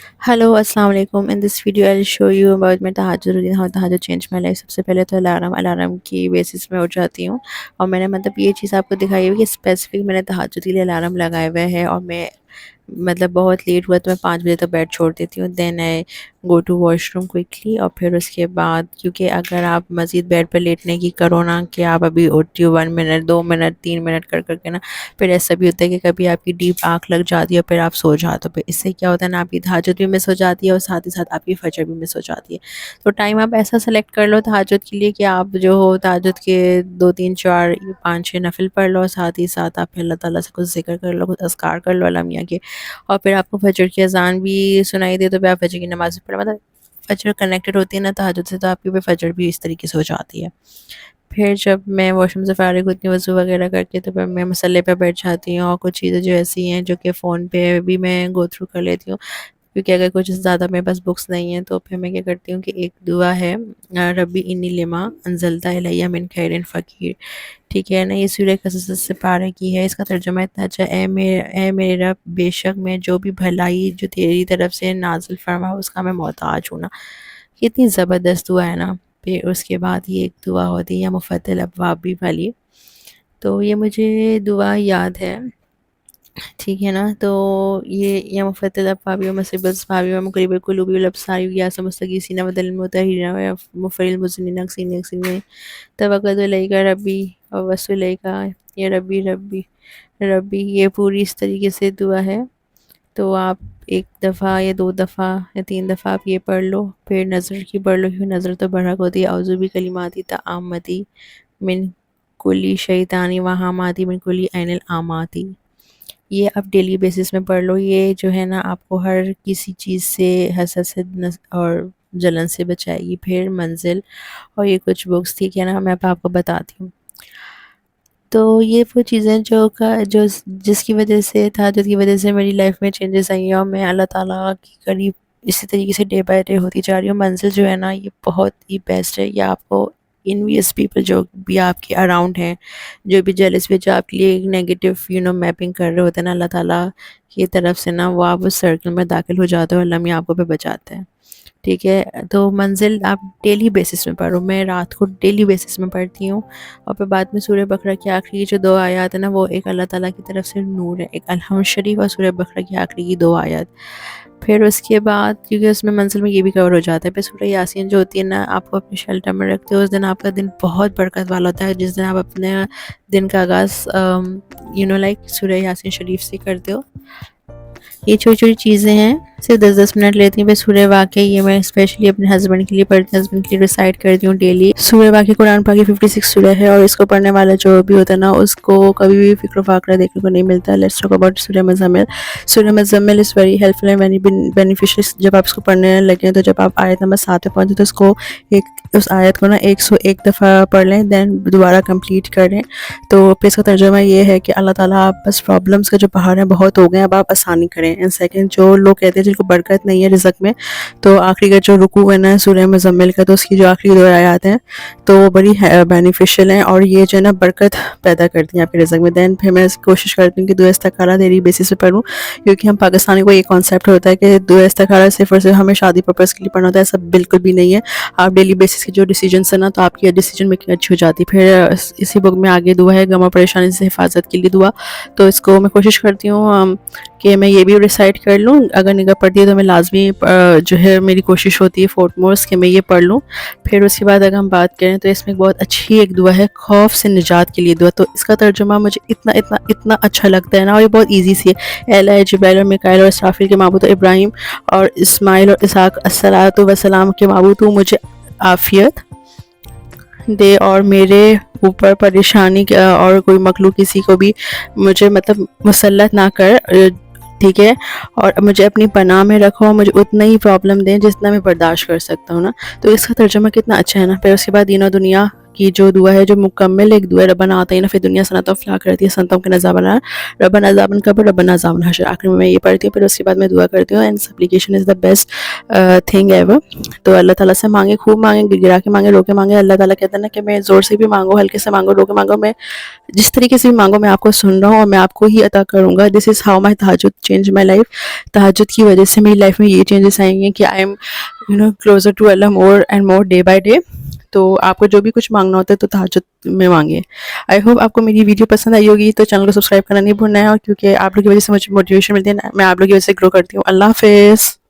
Hello, Assalamu alaikum. In this video, I'll show you about my tahajjud routine, how tahajjud changed my life. सबसे पहले तो alarm की basis में उठ जाती हूँ, और मैंने मतलब ये चीज़ आपको दिखाई हुई कि स्पेसिफिक मैंने तहज्जुद के लिए अलार्म लगाए हुए हैं, और मैं मतलब बहुत लेट हुआ तो मैं 5 बजे तक बेड छोड़ देती हूँ। Then I go to washroom quickly, और फिर उसके बाद क्योंकि अगर आप मज़ीद बेड पर लेटने की करो ना कि आप अभी उठती हो 1 मिनट 2 मिनट 3 मिनट कर करके ना, फिर ऐसा भी होता है कि कभी आपकी डीप आँख लग जाती है और फिर आप सो जाते हो। फिर इससे क्या होता है ना, आपकी तहज्जुद भी मिस हो जाती है और साथ ही साथ आपकी फजर भी मिस हो जाती है। तो टाइम आप ऐसा सेलेक्ट कर लो तहज्जुद के लिए कि आप जो हो तहज्जुद के 2 3 4 5 6 नफिल पढ़ लो, साथ ही साथ आप अल्लाह ताला से कुछ ज़िक्र कर लो, कुछ अज़कार कर लो अल्लाह मियाँ के, और फिर आपको फजर की अज़ान भी सुनाई दे तो फिर आप फजर की नमाज़ भी पढ़ो। मतलब फजर कनेक्टेड होती है ना तहज्जुद से, तो आपकी फिर फजर भी इस तरीके से हो जाती है। फिर जब मैं वॉशरूम से फ़ारिग होती हूँ वज़ू वगैरह करके, तो फिर मैं मसल्ले पे बैठ जाती हूँ, और कुछ चीज़ें जो ऐसी हैं जो कि फ़ोन पे भी मैं गो थ्रू कर लेती हूँ, क्योंकि अगर कुछ ज़्यादा मेरे पास बुक्स नहीं हैं तो फिर मैं क्या करती हूँ कि एक दुआ है, रब्बी इन्नी लिमा अंज़लता इलैया मिन खैरिन फ़कीर, ठीक है ना। ये सूरह कसस से पारे की है। इसका तर्जुमा इतना अच्छा, ए मेरे रब, बेशक मैं जो भी भलाई जो तेरी तरफ से नाज़िल फरमा उसका मैं मोहताज हूँ ना। कितनी ज़बरदस्त दुआ है ना। फिर उसके बाद ये एक दुआ होती है मुफ़त्तिल अब्वाब भी वाली, तो ये मुझे दुआ याद है, ठीक है ना। तो ये या मुफ़त्तिल अब्वाब व मुसीबत अस्बाब व मुक़रिबुल क़ुलूब वल अबसार व गियास मुस्तगीसीन व दलिल मुतहिरीन व मुफ़रिल मुज़निन अक्सिन तवक्कलतु अलैका रब्बी व वस्सु इलैका या रब्बी रब्बी रब्बी। ये पूरी इस तरीके से दुआ है। तो आप एक दफ़ा या 2 दफ़ा या 3 दफ़ा आप ये पढ़ लो, फिर नज़र की पढ़ लो, क्योंकि नज़र तो बरहक होती है। औज़ु बिकलिमाति तआम्मति मिन कुल्ली शैतानी व हामाति मिन कुल्ली ऐनिल आमाति। ये आप डेली बेसिस में पढ़ लो। ये जो है ना आपको हर किसी चीज़ से, हसद से और जलन से बचाएगी। फिर मंजिल और ये कुछ बुक्स, ठीक है ना, मैं अब आपको बताती हूँ। तो ये वो चीज़ें जो जिसकी वजह से तहज्जुद की वजह से मेरी लाइफ में चेंजेस आई हैं, और मैं अल्लाह ताला के करीब इसी तरीके से डे बाय डे होती जा रही हूँ। मंजिल जो है ना ये बहुत ही बेस्ट है। ये आपको इनवियस पीपल जो भी आपके अराउंड हैं, जो भी जेलस भी, जो आपके लिए नेगेटिव मैपिंग कर रहे होते हैं ना, अल्लाह ताला की तरफ से ना वो आप उस सर्कल में दाखिल हो जाते हो, अल्लाह मियाँ आपको भी बचाते हैं, ठीक है। तो मंजिल आप डेली बेसिस में पढ़ो। मैं रात को डेली बेसिस में पढ़ती हूँ, और फिर बाद में सूरह बकरा की आखिरी की जो 2 आयत है ना, वो एक अल्लाह ताला की तरफ से नूर है, एक अलहम्द शरीफ और सूरह बकरा की आखिरी की 2 आयत। फिर उसके बाद क्योंकि उसमें मंजिल में ये भी कवर हो जाता है, फिर सूरह यासीन जो होती है ना, आपको अपने शेल्टर में रखते हो, उस दिन आपका दिन बहुत बरकत वाला होता है, जिस दिन आप अपने दिन का आगाज़ लाइक सूरह यासीन शरीफ से करते हो। ये छोटी-छोटी चीज़ें हैं, सिर्फ 10-10 मिनट लेती हैं। फिर सूरह वाक़िया ये मैं स्पेशली अपने हस्बैंड के लिए पढ़ती हूँ, हस्बैंड के लिए रिसाइट करती हूँ डेली। सूरह वाक़िया कुरान पाक की 56 सूरह है, और इसको पढ़ने वाला जो भी होता है ना, उसको कभी भी फ़िक्र फ़ाक़रा देखने को नहीं मिलता है। लेट्स टॉक अबाउट सूरह मुज़म्मिल। सूरह Muzammil is very helpful and very beneficial. जब आप इसको पढ़ने लगे तो जब आप आयत नंबर 7 पे पहुँचे तो उस आयत को ना 101 दफ़ा पढ़ लें, देन दोबारा कंप्लीट करें। तो फिर इसका तर्जुमा ये है कि अल्लाह ताला आप बस प्रॉब्लम्स का जो पहाड़ है बहुत हो गए, अब आप आसानी करें। एंड सेकंड, जो लोग कहते हैं जिनको बरकत नहीं है रिज़्क़ में, तो आखिरी का जो रुकू है ना सूरह मुज़म्मिल का, तो उसकी जो आखिरी 2 आयत हैं तो वो बड़ी बेनिफिशियल हैं, और ये जो है ना बरकत पैदा करती हैं आपके रिज़्क़ में। देन फिर मैं कोशिश करती हूँ कि दुआ इस्तिखारा डेली बेसिस पे पढूँ, क्योंकि हम पाकिस्तानी को ये कॉन्सेप्ट होता है कि दुआ इस्तिखारा सिर्फ़ और सिर्फ हमें शादी पर्पज़ के लिए पढ़ना होता है। ऐसा बिल्कुल भी नहीं है। आप डेली बेसिस के जो डिसीजंस है ना, तो आपकी डिसीजन मेकिंग अच्छी हो जाती है। फिर इसी बुक में आगे दुआ है गम और परेशानी से हिफाजत के लिए दुआ, तो इसको मैं कोशिश करती हूँ कि मैं ये भी रिसाइट कर लूँ। अगर निगाह पड़ती है तो मैं लाजमी जो है मेरी कोशिश होती है फोर्टमोस्ट कि मैं ये पढ़ लूँ। फिर उसके बाद अगर हम बात करें तो इसमें बहुत अच्छी एक दुआ है खौफ से निजात के लिए दुआ, तो इसका तर्जुमा मुझे इतना इतना इतना अच्छा लगता है ना, और ये बहुत ईजी सी है। एला जिब्राइल और मिकाइल और इसराफिल के माबूद इब्राहिम और इस्माइल और इसहाक अस्सलातु वस्सलाम के माबूद तू मुझे आफ़ियत दे, और मेरे ऊपर परेशानी और कोई मखलूक किसी को भी मुझे मतलब मुसल्लत ना कर, ठीक है, और मुझे अपनी पनाह में रखो, मुझे उतना ही प्रॉब्लम दें जितना मैं बर्दाश्त कर सकता हूँ ना। तो इसका तर्जुमा कितना अच्छा है ना। फिर उसके बाद दीन और दुनिया کی جو دعا ہے جو مکمل ایک دعا ہے، ربنا آتینا فی الدنیا حسنۃ وفی الآخرۃ حسنۃ وقنا عذاب النار، ربنا عذابن قبر ربنا عذاب الحشر، آخر میں یہ پڑھتی ہوں، پھر اس کے بعد میں دعا کرتی ہوں. And supplication is the best thing ever. تو اللہ تعالیٰ سے مانگے، خوب مانگے، گڑ گڑا کے مانگے، رو کے مانگے. اللہ تعالیٰ کہتا ہے نا کہ میں زور سے بھی مانگو، ہلکے سے مانگو، رو کے مانگو، میں جس طریقے سے بھی مانگو میں آپ کو سن رہا ہوں اور میں آپ کو ہی عطا کروں گا. دس از ہاؤ مائی تہجد چینج مائی لائف. تہجد کی وجہ سے میری لائف میں یہ چینجز آئیں گے کہ I am closer to Allah more and more day by day. تو آپ کو جو بھی کچھ مانگنا ہوتا ہے تو تہجد میں مانگے. آئی ہوپ آپ کو میری ویڈیو پسند آئی ہوگی، تو چینل کو سبسکرائب کرنا نہیں بھولنا ہے، اور کیونکہ آپ لوگوں کی وجہ سے مجھے موٹیویشن ملتی ہے، میں آپ لوگوں کی وجہ سے گرو کرتی ہوں. اللہ حافظ.